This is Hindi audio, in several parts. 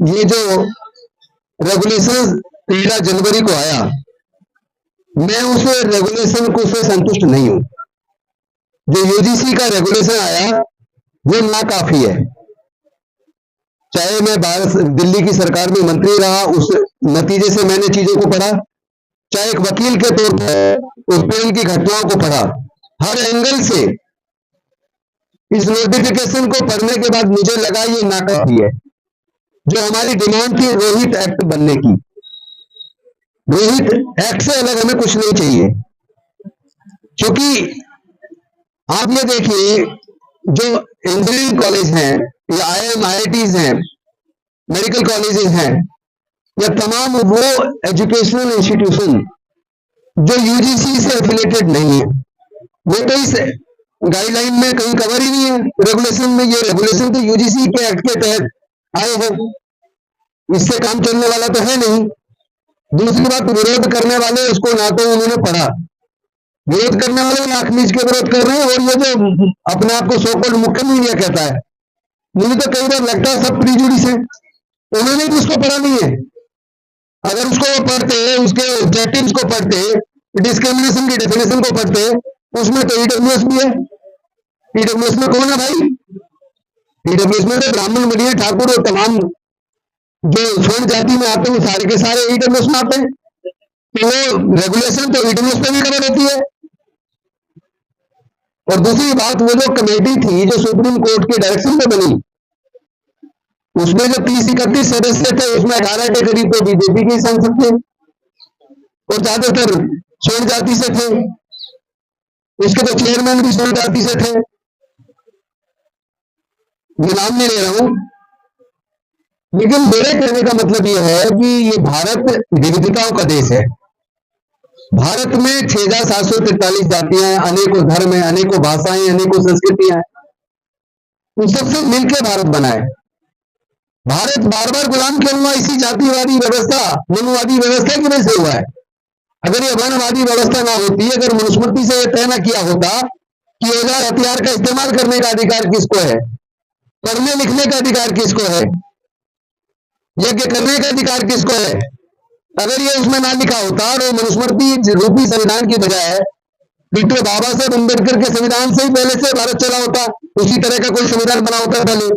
ये जो रेगुलेशन 13 जनवरी को आया, मैं उस रेगुलेशन को से संतुष्ट नहीं हूं। जो यूजीसी का रेगुलेशन आया वो नाकाफी है। चाहे मैं दिल्ली की सरकार में मंत्री रहा, उस नतीजे से मैंने चीजों को पढ़ा, चाहे एक वकील के तौर पर उस पीड़न की घटनाओं को पढ़ा, हर एंगल से इस नोटिफिकेशन को पढ़ने के बाद मुझे लगा ये नाकाफी है। जो हमारी डिमांड थी रोहित एक्ट बनने की, रोहित एक्ट से अलग हमें कुछ नहीं चाहिए। क्योंकि आप ये देखिए, जो इंजीनियरिंग कॉलेज हैं या IIM IITs हैं, मेडिकल कॉलेजेस हैं, या तमाम वो एजुकेशनल इंस्टीट्यूशन जो यूजीसी से एफिलेटेड नहीं है, वो तो इस गाइडलाइन में कहीं कवर ही नहीं है, रेगुलेशन में। ये रेगुलेशन तो यूजीसी के एक्ट के तहत आए हैं, इससे काम चलने वाला तो है नहीं। दूसरी बात, विरोध करने वाले उसको ना तो उन्होंने पढ़ा, विरोध करने वाले नाक नीच के विरोध कर रहे हैं। और ये जो अपने आप को सो-कॉल्ड मुख्य मीडिया कहता है, मुझे तो कई बार लगता है सब प्रीजुडिस है, उन्होंने भी उसको पढ़ा नहीं है। अगर उसको वो पढ़ते, उसके ऑब्जेक्टिव्स को पढ़ते, डिस्क्रिमिनेशन की डेफिनेशन को पढ़ते, उसमें तो ईडब्ल्यूएस भी है। ईडब्ल्यूएस में कौन है भाई? ईडब्ल्यूएस में तो ब्राह्मण, मणिया, ठाकुर और तमाम जो स्वर्ण जाति में आते हैं वो सारे के सारे ईडब्ल्यूएस में आते हैं। तो वो रेगुलेशन तो ईडब्ल्यूएस पे भी कवर होती है। और दूसरी बात, वो जो कमेटी थी जो सुप्रीम कोर्ट के डायरेक्शन पे बनी, उसमें जो 30-31 सदस्य थे, उसमें 18 के करीब तो बीजेपी के सांसद थे और ज्यादातर स्वर्ण जाति से थे। उसके तो चेयरमैन भी स्वर्ण जाति से थे। मैं नाम नहीं ले रहा हूं, लेकिन मेरे कहने का मतलब यह है कि ये भारत विविधताओं का देश है। भारत में 6743 जातियां हैं, अनेकों धर्म हैं, अनेकों भाषाएं, अनेकों संस्कृतियां हैं। उन सबसे मिलकर भारत बना है। भारत बार बार गुलाम क्यों हुआ? इसी जातिवादी व्यवस्था, मनुवादी व्यवस्था की वजह से हुआ है। अगर ये वर्णवादी व्यवस्था ना होती, अगर मनुस्मृति से तय न किया होता कि औजार हथियार का इस्तेमाल करने का अधिकार किसको है, पढ़ने लिखने का अधिकार किसको है, यज्ञ करने का अधिकार किसको है, अगर ये उसमें ना लिखा होता और मनुस्मृति रूपी संविधान की बजाय डॉक्टर बाबा साहेब अम्बेडकर के संविधान से ही पहले से भारत चला होता, उसी तरह का कोई संविधान बना होता पहले,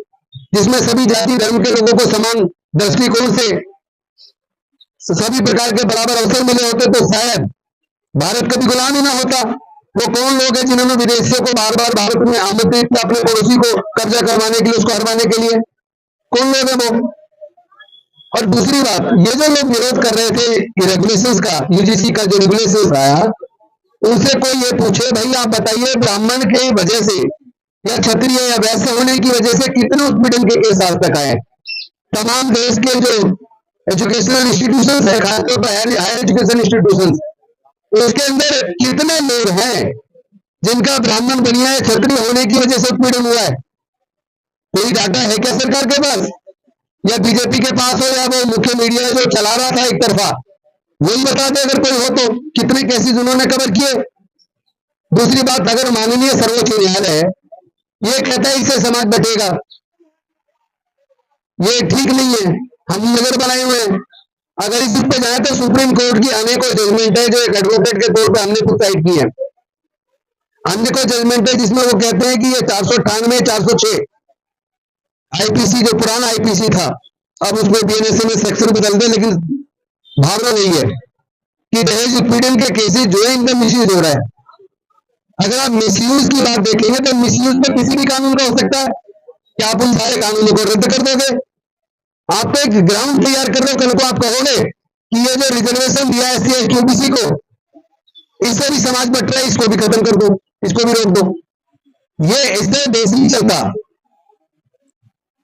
जिसमें सभी जाति धर्म के लोगों को समान दृष्टिकोण से सभी प्रकार के बराबर अवसर मिले होते, तो शायद भारत कभी गुलाम ही ना होता। वो कौन लोग हैं जिन्होंने विदेशियों को बार बार भारत में आमंत्रित किया अपने पड़ोसी को कब्जा करवाने के लिए, उसको हरवाने के लिए? कौन लोग हैं वो? और दूसरी बात, ये जो लोग विरोध कर रहे थे रेगुलेशंस का, यूजीसी का जो रेगुलेशंस आया, उनसे कोई ये पूछे, भाई आप बताइए, ब्राह्मण की वजह से या क्षत्रिय या वैश्य होने की वजह से कितने उत्पीड़न के केस आज तक आए? तमाम देश के जो एजुकेशनल इंस्टीट्यूशंस है, खासतौर पर हायर एजुकेशन इंस्टीट्यूशंस, उसके अंदर कितने लोग हैं जिनका ब्राह्मण बनिया है, क्षत्रिय होने की वजह से उत्पीड़न हुआ है? कोई डाटा है क्या सरकार के पास, या बीजेपी के पास हो, या वो मुख्य मीडिया जो चला रहा था एक तरफा, वही बता दे अगर कोई हो तो, कितने केसेस उन्होंने कवर किए? दूसरी बात, अगर माननीय सर्वोच्च न्यायालय ये कहता है इससे समाज बटेगा, ये ठीक नहीं है, हम नजर बनाए हुए हैं। अगर इस पे जाए तो सुप्रीम कोर्ट की अनेकों जजमेंट है, जो एक एडवोकेट के तौर पर हमने खुद साइड की है, अनेकों जजमेंट है जिसमें वो कहते हैं कि ये 498, 406 आईपीसी, जो पुराना आईपीसी था, अब उसमें बीएनएसए में सेक्शन बदल दे, लेकिन भावना नहीं है कि दहेज उत्पीड़न के केसेस जो है इनका मिसयूज हो रहा है। अगर आप मिसयूज की बात देखेंगे तो मिसयूज में किसी भी कानून का हो सकता है। क्या आप उन सारे कानूनों को रद्द कर दोगे? आप एक ग्राउंड तैयार कर रहे हो, कल को आप कहोगे कि ये जो रिजर्वेशन दिया है SC ST OBC को, इससे भी समाज बट रहा है, इसको भी खत्म कर दो, इसको भी रोक दो। ये इससे देश नहीं चलता,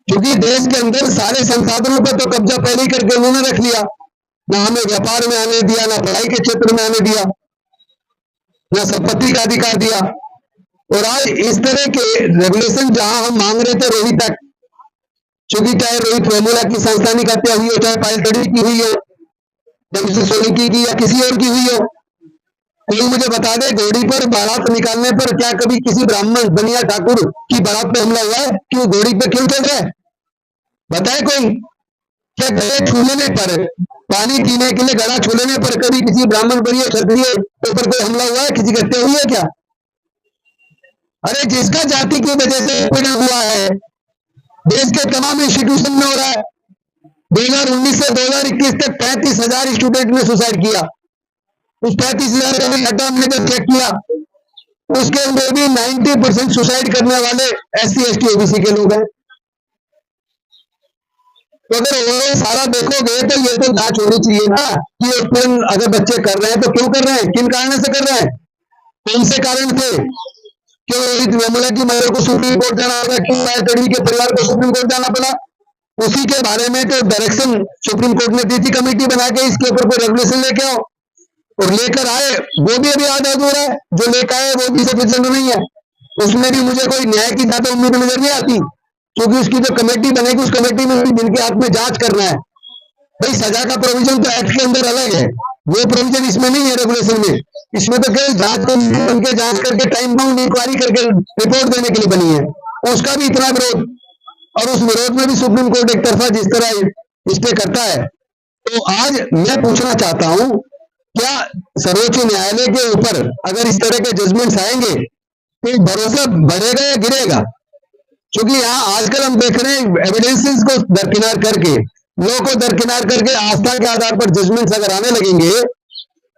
क्योंकि देश के अंदर सारे संसाधनों पर तो कब्जा पहले ही करके उन्होंने रख लिया। ना हमें व्यापार में आने दिया, ना पढ़ाई के क्षेत्र में आने दिया, ना संपत्ति का अधिकार दिया। और आज इस तरह के रेगुलेशन जहां हम मांग रहे थे रोहित तक, चूंकि चाहे रोहित वेमुला की संस्थानिक हत्या हुई हो, चाहे पायल तड़ी की हुई हो, जमशेद सोलंकी की या किसी और की हुई हो, कोई मुझे बता दे, घोड़ी पर बारात निकालने पर क्या कभी किसी ब्राह्मण बनिया ठाकुर की बारात पे हमला हुआ है? क्यों घोड़ी पे क्यों चल रहा है? बताए कोई? क्या घड़े छू लेने पर, पानी पीने के लिए घड़ा छू लेने पर कभी किसी ब्राह्मण पर क्षत्रिय के ऊपर कोई हमला हुआ है, किसी की हत्या हुई है क्या? अरे जिसका जाति की वजह से उत्पीड़न हुआ है, देश के तमाम इंस्टीट्यूशन में हो रहा है। 2019 से 2021 तक 35,000 स्टूडेंट ने सुसाइड किया। उस 35,000 का डाटा हमने जब चेक किया, उसके अंदर भी 90% सुसाइड करने वाले SC ST OBC के लोग हैं। तो अगर वो सारा देखोगे तो ये तो जांच होनी चाहिए ना कि उत्पीड़न अगर बच्चे कर रहे हैं तो क्यों कर रहे हैं, किन कारण से कर रहे हैं, कौन से कारण थे, क्यों रोहित वेमुला की मदर को सुप्रीम कोर्ट जाना पड़ा, क्यों राज तड़वी के परिवार को सुप्रीम कोर्ट जाना पड़ा, उसी के बारे में तो डायरेक्शन सुप्रीम कोर्ट ने दी थी कमेटी बना के, इसके ऊपर कोई रेगुलेशन लेके आओ, और लेकर आए वो भी अभी आधा अधूरा है, जो लेकर आए वो भी सफिशिएंट नहीं है। उसमें भी मुझे कोई न्याय की ज्यादा उम्मीद नजर नहीं आती, क्योंकि उसकी जो कमेटी बनेगी उस कमेटी में जिनके हाथ में जांच करना है, भाई सजा का प्रोविजन तो एक्ट के अंदर अलग है, वो प्रोविजन इसमें नहीं है रेगुलेशन में। इसमें तो केवल जांच बन के जांच करके टाइम बाउंड इंक्वायरी करके रिपोर्ट देने के लिए बनी है, उसका भी इतना विरोध, और उस विरोध में भी सुप्रीम कोर्ट एक तरफा जिस तरह स्टे करता है। तो आज मैं पूछना चाहता हूं, क्या सर्वोच्च न्यायालय के ऊपर अगर इस तरह के जजमेंट्स आएंगे तो भरोसा बढ़ेगा या गिरेगा? क्योंकि यहाँ आजकल हम देख रहे हैं एविडेंसेस को दरकिनार करके, लॉ को दरकिनार करके आस्था के आधार पर जजमेंट्स अगर आने लगेंगे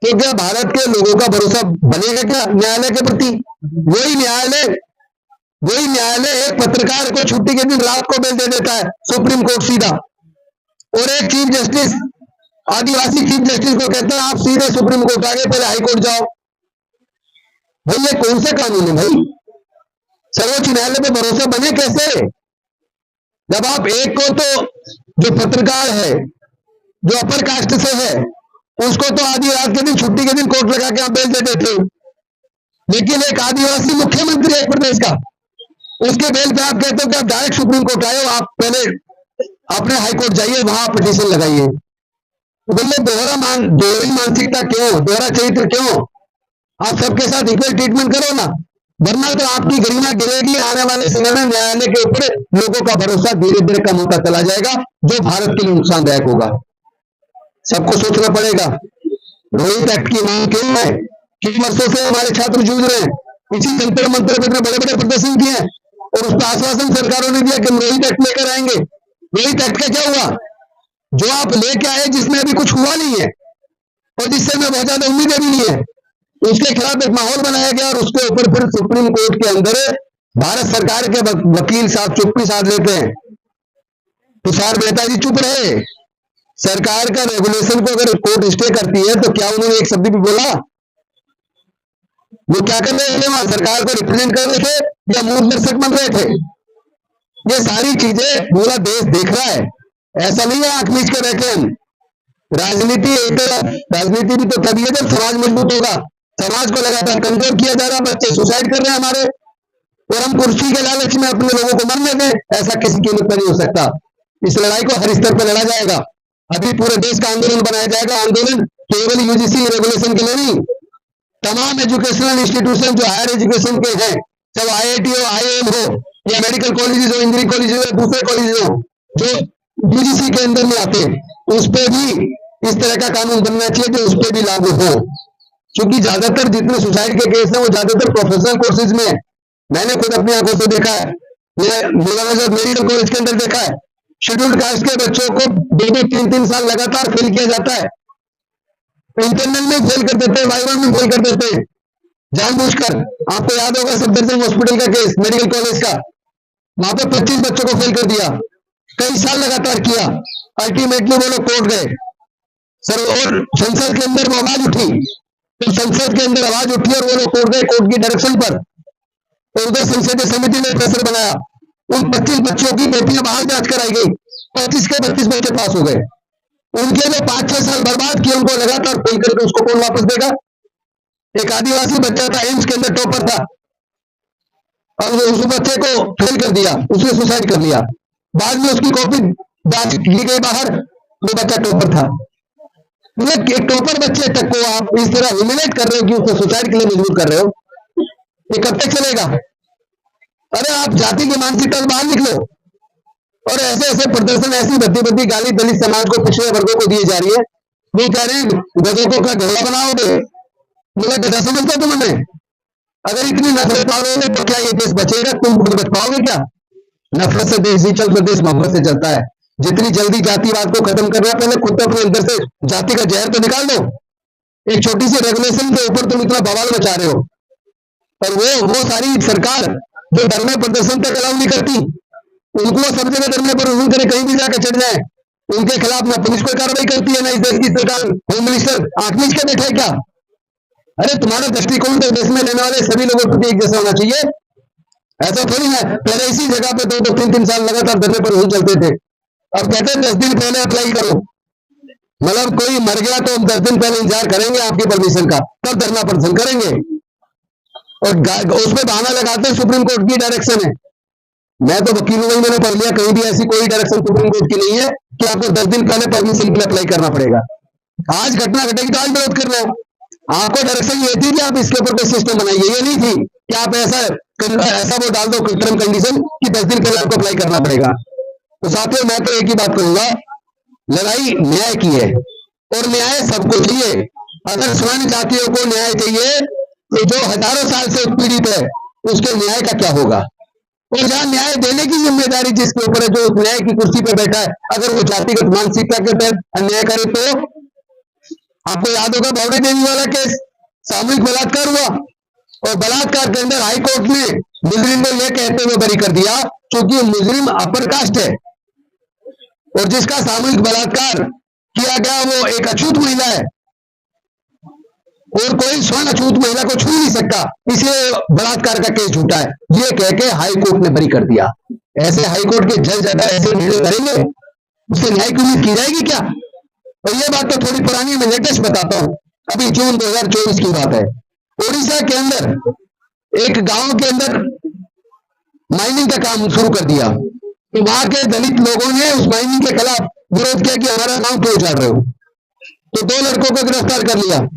तो क्या भारत के लोगों का भरोसा बनेगा क्या न्यायालय के प्रति? वही न्यायालय एक पत्रकार को छुट्टी के दिन रात को बेल दे देता है सुप्रीम कोर्ट सीधा, और एक चीफ जस्टिस, आदिवासी चीफ जस्टिस को कहता है आप सीधे सुप्रीम कोर्ट आगे, पहले हाई कोर्ट जाओ। भाई ये कौन सा कानून है भाई? सर्वोच्च न्यायालय पे भरोसा बने कैसे जब आप एक को तो जो पत्रकार है, जो अपर कास्ट से है, उसको तो आधी रात के दिन छुट्टी के दिन कोर्ट लगा के आप बेल दे देते हो, लेकिन एक आदिवासी मुख्यमंत्री है प्रदेश का, उसके बेल पे आप कहते हो कि आप डायरेक्ट सुप्रीम कोर्ट आए हो, आप पहले अपने हाई कोर्ट जाइए, वहां पिटीशन लगाइए। तो बोले दोहरी मानसिकता क्यों, दोहरा चरित्र क्यों? आप सबके साथ इक्वल ट्रीटमेंट करो ना, वरना तो आपकी गरिमा गिरेगी। आने वाले समय में न्यायालय के ऊपर लोगों का भरोसा धीरे धीरे कम होता चला जाएगा, जो भारत के लिए नुकसानदायक होगा। सबको सोचना पड़ेगा। रोहित एक्ट की मांग क्यों है? किन वर्षों से हमारे छात्र जूझ रहे हैं, इसी जंतर मंतर पर इतने बड़े बड़े प्रदर्शन किए हैं, और उस पर आश्वासन सरकारों ने दिया कि हम रोहित एक्ट लेकर आएंगे। रोहित एक्ट का क्या हुआ? जो आप लेके आए जिसमें अभी कुछ हुआ नहीं है, और जिससे हमें बहुत ज्यादा उम्मीदें भी नहीं है, उसके खिलाफ एक माहौल बनाया गया, और उसके ऊपर फिर सुप्रीम कोर्ट के अंदर भारत सरकार के वकील साहब चुप्पी साध लेते हैं। तुषार मेहता जी चुप रहे। सरकार का रेगुलेशन को अगर कोर्ट स्टे करती है तो क्या उन्होंने एक शब्द भी बोला? वो क्या कर रहे थे वहां? सरकार को रिप्रेजेंट कर रहे थे या मूल दर्शक बन रहे थे? ये सारी चीजें पूरा देश देख रहा है, ऐसा नहीं है आंख मीच के बैठे हम। राजनीति एक तरफ, राजनीति भी तो तभी है जब समाज मजबूत होगा। समाज को लगातार कमजोर किया जा रहा है, बच्चे सुसाइड कर रहे हैं हमारे, और हम कुर्सी के लालच में अपने लोगों को मरने दें, ऐसा किसी कीमत पर नहीं हो सकता। इस लड़ाई को हर स्तर पर लड़ा जाएगा। अभी पूरे देश का आंदोलन बनाया जाएगा। आंदोलन केवल यूजीसी रेगुलेशन के लिए नहीं, तमाम एजुकेशनल इंस्टीट्यूशन जो हायर एजुकेशन के हैं, चाहे IIT हो, IIM हो, या मेडिकल कॉलेजेस हो, इंजीनियरिंग कॉलेज हो, दूसरे कॉलेज हो, जो यूजीसी के अंदर में आते हैं, उस पर भी इस तरह का कानून बनना चाहिए जो उस पर भी लागू हो। क्योंकि ज्यादातर जितने सुसाइड के केस हैं वो ज्यादातर प्रोफेशनल कोर्सेज में है। मैंने खुद अपनी आंखों से देखा है, मेडिकल कॉलेज के अंदर देखा है, शेड्यूल्ड कास्ट के बच्चों को 2-2, 3-3 साल लगातार फेल किया जाता है। इंटरनल में फेल कर देते हैं, वाइवा में फेल कर देते हैं जानबूझकर। आपको याद होगा सफदरजंग हॉस्पिटल का केस, मेडिकल कॉलेज का, वहां पे 25 बच्चों को फेल कर दिया, कई साल लगातार किया, अल्टीमेटली वो लोग कोर्ट गए सर, और संसद के अंदर वो आवाज उठी, तो संसद के अंदर आवाज उठी और वो लोग कोर्ट गए, कोर्ट की डायरेक्शन पर, और उधर संसदीय समिति ने प्रेशर बनाया, उन 25 बच्चों की बेटियां बाहर जांच कराई गई, 25 के 25 बच्चे पास हो गए। उनके जो 5-6 साल बर्बाद किए, उनको लगातार फेल करके उसको कौन वापस देगा? एक आदिवासी बच्चा था, एम्स के अंदर टॉपर था, और उस बच्चे को फेल कर दिया, उसने सुसाइड कर लिया। बाद में उसकी कॉपी जांच की गई बाहर, वो बच्चा टॉपर था। एक टॉपर बच्चे तक को आप इस तरह ह्यूमिलेट कर रहे हो कि उसको सुसाइड के लिए मजबूर कर रहे हो, ये कब तक चलेगा? अरे आप जाति की मानसिकता बाहर निकलो। और ऐसे ऐसे प्रदर्शन, ऐसी भद्दी भद्दी गाली दलित समाज को, पिछड़े वर्गों को दी जा रही है। वो कह रहे हैं गधों को क्या घोड़ा बनाओगे? मतलब गधा समझते हो तुमने? अगर इतनी नफरत पाओगे तो क्या ये देश बचेगा? तुम खुद बच पाओगे क्या? नफरत से देश नहीं चलता, देश मोहब्बत से चलता है। जितनी जल्दी जातिवाद को खत्म करना, पहले खुद तो अपने अंदर से जाति का जहर तो निकाल दो। एक छोटी सी रेगुलेशन के ऊपर तुम इतना बवाल मचा रहे हो, और वो सारी सरकार जो धरने प्रदर्शन तक अलाउ नहीं करती, उनको सब जगह धरने पर हुजूम करे, कहीं भी जाकर चढ़ जाए, उनके खिलाफ ना पुलिस कोई कार्रवाई करती है, ना इस देश की सरकार, होम मिनिस्टर आंख मीच के बैठा है क्या? अरे तुम्हारा दृष्टिकोण तो देश में रहने वाले सभी लोगों के एक जैसा होना चाहिए। ऐसा थोड़ी है पहले इसी जगह पे 2-2, 3-3 साल लगातार धरने पर हुजूम चलते थे। अब कहते हैं 10 दिन पहले अप्लाई करो, मतलब कोई मर गया तो हम 10 दिन पहले इंतजार करेंगे आपकी परमिशन का, तब धरना प्रदर्शन करेंगे। और उसमें बहाना लगाते हैं सुप्रीम कोर्ट की डायरेक्शन है। मैं तो वकील हूं, मैंने पढ़ लिया, कहीं भी ऐसी कोई डायरेक्शन सुप्रीम कोर्ट की नहीं है कि आपको 10 दिन पहले परमिशन के लिए अप्लाई करना पड़ेगा। आज घटना घटेगी तो आज विरोध कर रहे हो। आपको डायरेक्शन ये थी कि आप इसके ऊपर कोई सिस्टम बनाइए, ये नहीं थी कि आप ऐसा वो डाल दो टर्म कंडीशन कि 10 दिन पहले आपको अप्लाई करना पड़ेगा। तो साथियों, मैं तो एक ही बात कहूंगा, लड़ाई न्याय की है और न्याय सबको चाहिए। अगर स्वर्ण जातियों को न्याय चाहिए तो जो हजारों साल से उत्पीड़ित है उसके न्याय का क्या होगा? और जहां न्याय देने की जिम्मेदारी जिसके ऊपर है, जो उस न्याय की कुर्सी पर बैठा है, अगर वो जातिगत मानसिकता के तहत अन्याय करे तो आपको याद होगा बावड़ी देवी वाला केस, सामूहिक बलात्कार हुआ और बलात्कार के अंदर हाई कोर्ट ने मुजरिम को यह कहते हुए बरी कर दिया क्योंकि मुजरिम अपर कास्ट है और जिसका सामूहिक बलात्कार किया गया वो एक अछूत महिला है और कोई स्वर्ण अछूत महिला को छू नहीं सकता, इसलिए बलात्कार का केस झूठा है, ये कह के हाई कोर्ट ने बरी कर दिया। ऐसे हाई कोर्ट के जज अगर ऐसे निर्णय करेंगे उससे न्याय की उम्मीद की जाएगी क्या? और ये बात तो थोड़ी पुरानी, मैं लेटेस्ट बताता हूं, अभी जून 2024 की बात है। ओडिशा के अंदर एक गांव के अंदर माइनिंग का काम शुरू कर दिया, तो वहां के दलित लोगों ने उस माइनिंग के खिलाफ विरोध किया कि हमारा गांव क्यों उजाड़ रहे हो, तो 2 लड़कों को गिरफ्तार कर लिया।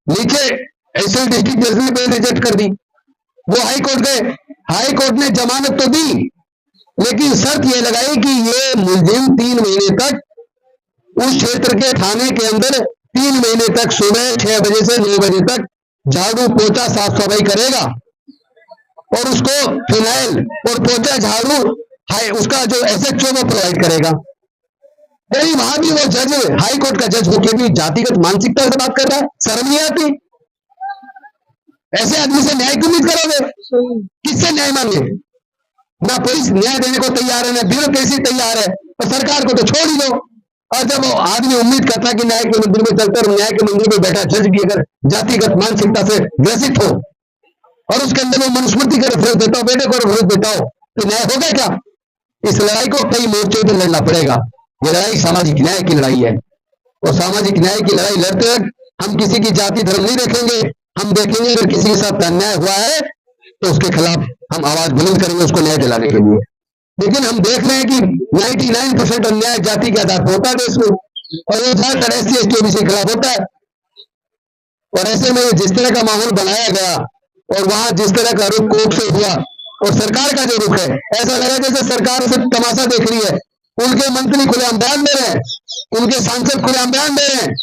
नीचे एडिशनल डिस्ट्रिक्ट जज ने बेल रिजेक्ट कर दी, वो हाई कोर्ट गए, हाई कोर्ट ने जमानत तो दी लेकिन शर्त यह लगाई कि ये मुलजिम 3 महीने तक उस क्षेत्र के थाने के अंदर 3 महीने तक सुबह 6 बजे से 9 बजे तक झाड़ू पोछा साफ सफाई करेगा और उसको फिनाइल और पोछा झाड़ू उसका जो एसएचओ वो प्रोवाइड करेगा। नहीं, वहां भी वो जज, हाई कोर्ट का जज होकर भी जातिगत मानसिकता से बात कर रहा है, शर्म नहीं आती? ऐसे आदमी से न्याय की उम्मीद करोगे? किससे न्याय मांगे? ना पुलिस न्याय देने को तैयार है, ना ब्यूरोक्रेसी तैयार है, और सरकार को तो छोड़ ही दो। और जब वो आदमी उम्मीद करता है कि न्याय के मंदिर में चलकर न्याय के मंदिर में बैठा जज भी अगर जातिगत मानसिकता से ग्रसित हो और उसके अंदर वो मनुस्मृति का रेफरेंस देता हो, बेटे को रेफरेंस देता हो, तो न्याय होगा क्या? इस लड़ाई को कई मोर्चों पर लड़ना पड़ेगा। ये लड़ाई सामाजिक न्याय की लड़ाई है और सामाजिक न्याय की लड़ाई लड़ते वक्त हम किसी की जाति धर्म नहीं देखेंगे, हम देखेंगे अगर किसी के साथ अन्याय हुआ है तो उसके खिलाफ हम आवाज बुलंद करेंगे उसको न्याय दिलाने के लिए। लेकिन हम देख रहे हैं कि 99% अन्याय जाति के आधार पर होता है देश में और वो ज्यादातर SC ST OBC के खिलाफ होता है। और ऐसे में जिस तरह का माहौल बनाया गया और वहां जिस तरह का रुख कोर्ट से हुआ और सरकार का जो रुख है, ऐसा लगा जैसे सरकार सिर्फ तमाशा देख रही है। उनके मंत्री खुलेआम बयान दे रहे हैं, उनके सांसद खुलेआम बयान दे रहे हैं,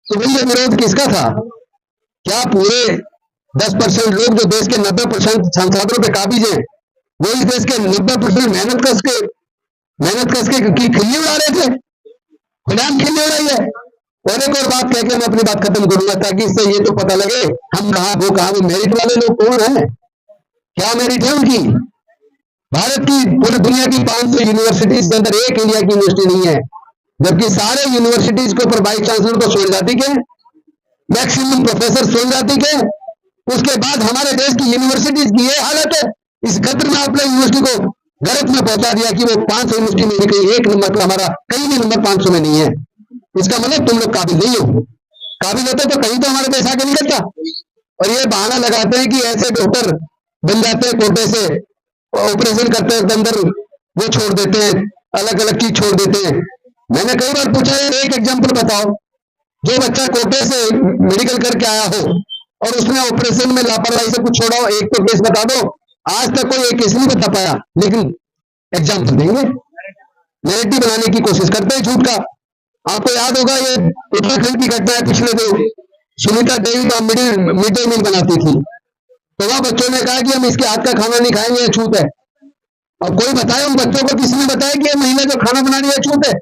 तो ये विरोध किसका था? क्या पूरे 10% लोग जो देश के 90% संसाधनों पे काबिज हैं वो इस देश के 90% मेहनत कस के की खिल्ली उड़ा रहे थे? खुलेआम खिल्ली उड़ाई है। और एक और बात कह के मैं अपनी बात खत्म करूंगा ताकि इससे ये तो पता लगे हम कहा वो मेरिट वाले लोग कौन है, क्या मेरिट है उनकी। भारत की पूरी दुनिया की 500 यूनिवर्सिटीज के अंदर एक इंडिया की यूनिवर्सिटी नहीं है, जबकि सारे यूनिवर्सिटीज के ऊपर वाइस चांसलर तो स्वर्ण जाति के, मैक्सिमम प्रोफेसर स्वर्ण जाति के। उसके बाद हमारे देश की यूनिवर्सिटीज की ये हालत है। इस खतर में आपने यूनिवर्सिटी को गलत में पहुंचा दिया कि वो 500 यूनिवर्सिटी में भी कहीं एक नंबर पर, हमारा कहीं भी नंबर 500 में नहीं है। इसका मतलब तुम लोग काबिल नहीं हो, काबिल होते तो कहीं तो हमारे देश आगे निकलता। और ये बहाना लगाते हैं कि ऐसे डॉक्टर बन जाते हैं कोटे से, ऑपरेशन करते हैं अंदर वो छोड़ देते हैं, अलग अलग चीज छोड़ देते हैं। मैंने कई बार पूछा है, एक एग्जांपल बताओ, जो बच्चा कोटे से मेडिकल करके आया हो और उसने ऑपरेशन में लापरवाही से कुछ छोड़ा हो, एक तो केस बता दो। आज तक कोई एक केस नहीं बता पाया, लेकिन एग्जाम्पल देंगे, नैरेटिव बनाने की कोशिश करते हैं झूठ का। आपको याद होगा ये उत्तराखंड की घटना है पिछले दिन, सुनीता देवी का मिड डे मील बनाती थी, तो वह बच्चों ने कहा कि हम इसके हाथ का खाना नहीं खाएंगे, ये छूत है। अब कोई बताए उन बच्चों को, किसने बताया कि ये महिला जो खाना बना रही है छूत है?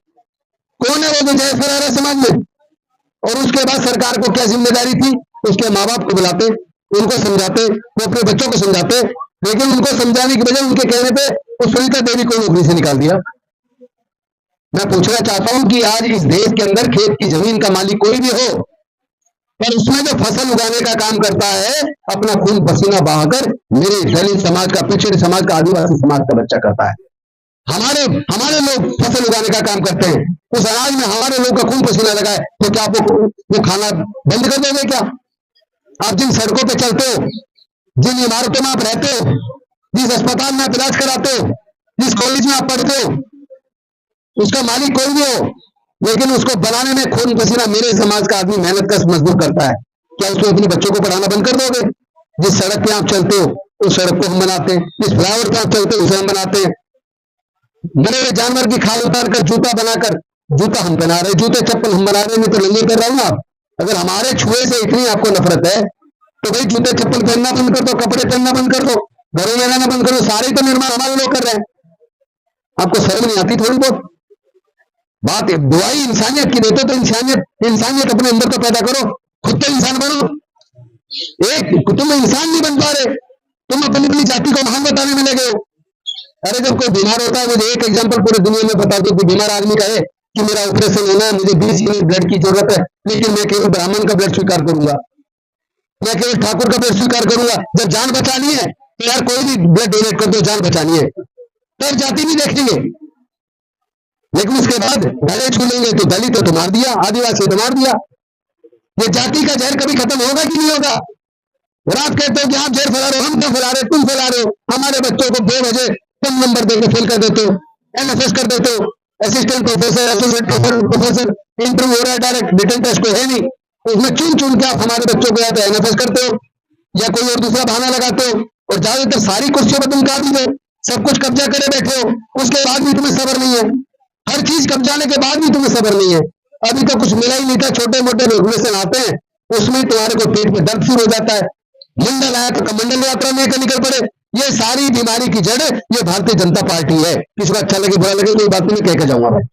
कौन है वो विजय फरारा समाज में? और उसके बाद सरकार को क्या जिम्मेदारी थी? उसके माँ बाप को बुलाते, उनको समझाते, वो अपने बच्चों को समझाते, लेकिन उनको समझाने की बजाय उनके कहने पे उस सुनीता देवी को नौकरी से निकाल दिया। मैं पूछना चाहता हूं कि आज इस देश के अंदर खेत की जमीन का मालिक कोई भी हो, पर उसमें जो फसल उगाने का काम करता है, अपना खून पसीना बहाकर मेरे दलित समाज का, पिछड़े समाज का, आदिवासी समाज का बच्चा करता है। हमारे लोग फसल उगाने का काम करते हैं, उस अनाज में हमारे लोग का खून पसीना लगाए, तो क्या आप वो खाना बंद कर दोगे क्या? आप जिन सड़कों पे चलते हो, जिन इमारतों में आप रहते हो, जिस अस्पताल में आप इलाज कराते हो, जिस कॉलेज में आप पढ़ते हो, उसका मालिक कोई भी हो, लेकिन उसको बनाने में खून पसीना मेरे समाज का आदमी मेहनत का मजदूर करता है। क्या उसको अपने बच्चों को पढ़ाना बंद कर दोगे? जिस सड़क पे आप चलते हो उस सड़क को हम बनाते हैं, जिस फ्लाईओवर पे आप चलते हो उसे हम बनाते हैं, मरे हुए जानवर की खाल उतार कर जूता बनाकर, जूता हम बना रहे, जूते चप्पल हम बना रहे, नहीं तो लंगे कर रहा हूं आप। अगर हमारे छुए से इतनी आपको नफरत है तो भाई जूते चप्पल पहनना बंद कर दो, कपड़े पहनना बंद कर दो, घरों में रहना बंद कर दो। सारे तो निर्माण हमारे लोग कर रहे हैं, आपको शर्म नहीं आती थोड़ी बहुत? बात दुआई इंसानियत की देते तो इंसानियत अपने अंदर तो पैदा करो, खुद तो इंसान बनो। एक तुम इंसान नहीं बन पा रहे, तुम अपनी जाति को महान बताने में लगे हो। अरे जब कोई बीमार होता है, मुझे एक एग्जांपल पूरे दुनिया में बता दो, कोई बीमार आदमी कहे कि मेरा ऑपरेशन होना है, मुझे 20 यूनिट ब्लड की जरूरत है, लेकिन मैं केवल ब्राह्मण का ब्लड स्वीकार करूंगा, मैं केवल ठाकुर का ब्लड स्वीकार करूंगा। जब जान बचानी है तो यार कोई भी ब्लड डोनेट कर दो, जान बचानी है, तो जाति नहीं देखेंगे। लेकिन उसके बाद गले छू लेंगे तो दलित तो मार दिया, आदिवासी तो मार दिया। ये जाति का जहर कभी खत्म होगा कि नहीं होगा? और आप कहते हो कि आप जहर फैला रहे हो, हम क्या फैला रहे, तुम फैला रहे हो। हमारे बच्चों को 2 बजे कम नंबर देकर फेल कर देते हो, एनएफएस कर देते हो, assistant professor, associate professor, interview हो रहा है, डायरेक्ट रिटन टेस्ट को है नहीं, उसमें चुन चुन के आप हमारे बच्चों को या तो एनएफएस करते हो या कोई और दूसरा बहाना लगाते हो, और ज्यादातर सारी कुर्सियों पर तुम काबिज हो, सब कुछ कब्जा करे बैठे हो, उसके बाद भी तुम्हें सब्र नहीं है। हर चीज कब्जाने के बाद भी तुम्हें सब्र नहीं है। अभी तो कुछ मिला ही नहीं था, छोटे मोटे रेगुलेशन आते हैं, उसमें तुम्हारे को पेट में दर्द शुरू हो जाता है, मंडल आया तो कमंडल यात्रा में निकल पड़े। ये सारी बीमारी की जड़ ये भारतीय जनता पार्टी है। किसी को अच्छा लगे बुरा लगे कोई बात नहीं, कह के जाऊंगा मैं।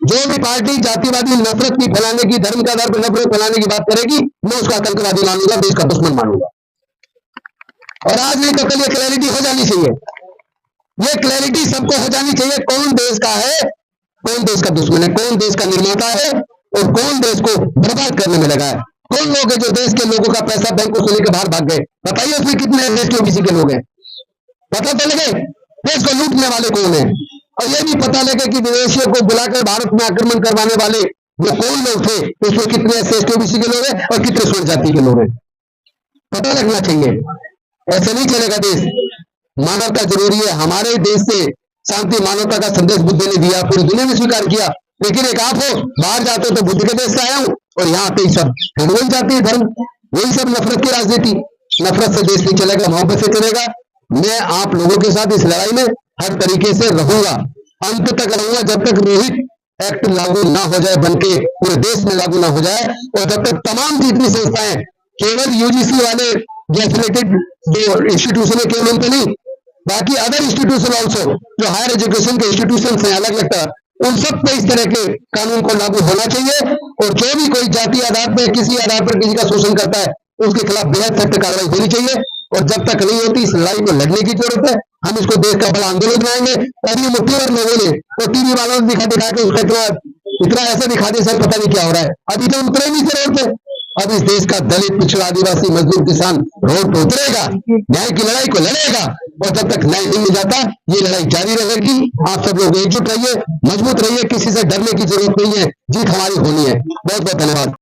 जो भी पार्टी जातिवादी नफरत की फैलाने की, धर्म का आधार पर नफरत फैलाने की बात करेगी, मैं उसका आतंकवादी मानूंगा, देश का दुश्मन मानूंगा। और आज नहीं तो कल ये क्लैरिटी हो जानी चाहिए, ये क्लैरिटी सबको हो जानी चाहिए, कौन देश का है, कौन देश का दुश्मन है, कौन देश का निर्माता है और कौन देश को बर्बाद करने में लगा है। कौन लोग हैं जो देश के लोगों का पैसा बैंकों से लेकर बाहर भाग गए? बताइए उसमें कितने एसटी ओबीसी के लोग हैं, पता तो लगे। देश को लूटने वाले कौन है? और ये भी पता लगे कि विदेशियों को बुलाकर भारत में आक्रमण करवाने वाले वो कौन लोग थे, उसमें कितने एसटी ओबीसी के लोग हैं और कितने स्वर्ण जाति के लोग हैं, पता लगना चाहिए। ऐसे नहीं चलेगा देश। मानवता जरूरी है। हमारे देश से शांति मानवता का संदेश बुद्ध ने दिया, पूरी दुनिया में स्वीकार किया, लेकिन एक आप हो बाहर जाते हो तो बुद्ध के देश से आया हूं, और यहाँ आते ही सब फिर वही जाती है धर्म, वही सब नफरत की राजनीति। नफरत से देश नहीं चलेगा, मोहब्बत से चलेगा। मैं आप लोगों के साथ इस लड़ाई में हर तरीके से रहूंगा, अंत तक रहूंगा, जब तक रोहित एक्ट लागू ना हो जाए, बनके पूरे देश में लागू ना हो जाए, और जब तक तमाम जितनी संस्थाएं, केवल यूजीसी वाले जो एफिलेटेड जो इंस्टीट्यूशन है केवल उनके नहीं, बाकी अदर इंस्टीट्यूशन ऑल्सो, जो हायर एजुकेशन के इंस्टीट्यूशन है अलग अलग, उन सब पे इस तरह के कानून को लागू होना चाहिए। और जो भी कोई जाति आधार पर, किसी आधार पर किसी का शोषण करता है, उसके खिलाफ बेहद सख्त कार्रवाई होनी चाहिए। और जब तक नहीं होती, इस लड़ाई को लड़ने की जरूरत है। हम इसको देश का बड़ा आंदोलन बनाएंगे। और ये मुट्ठी भर लोगों ने और टीवी वालों ने दिखा के उसका इतना ऐसा दिखा दिया, सर पता नहीं क्या हो रहा है। अभी तो उतरे नहीं थे रोड पे। अब इस देश का दलित, पिछड़ा, आदिवासी, मजदूर, किसान रोड पे उतरेगा, न्याय की लड़ाई को लड़ेगा। और जब तक न्याय नहीं मिल जाता, ये लड़ाई जारी रहेगी। आप सब लोग एकजुट रहिए, मजबूत रहिए, किसी से डरने की जरूरत नहीं है, जीत हमारी होनी है। बहुत बहुत धन्यवाद।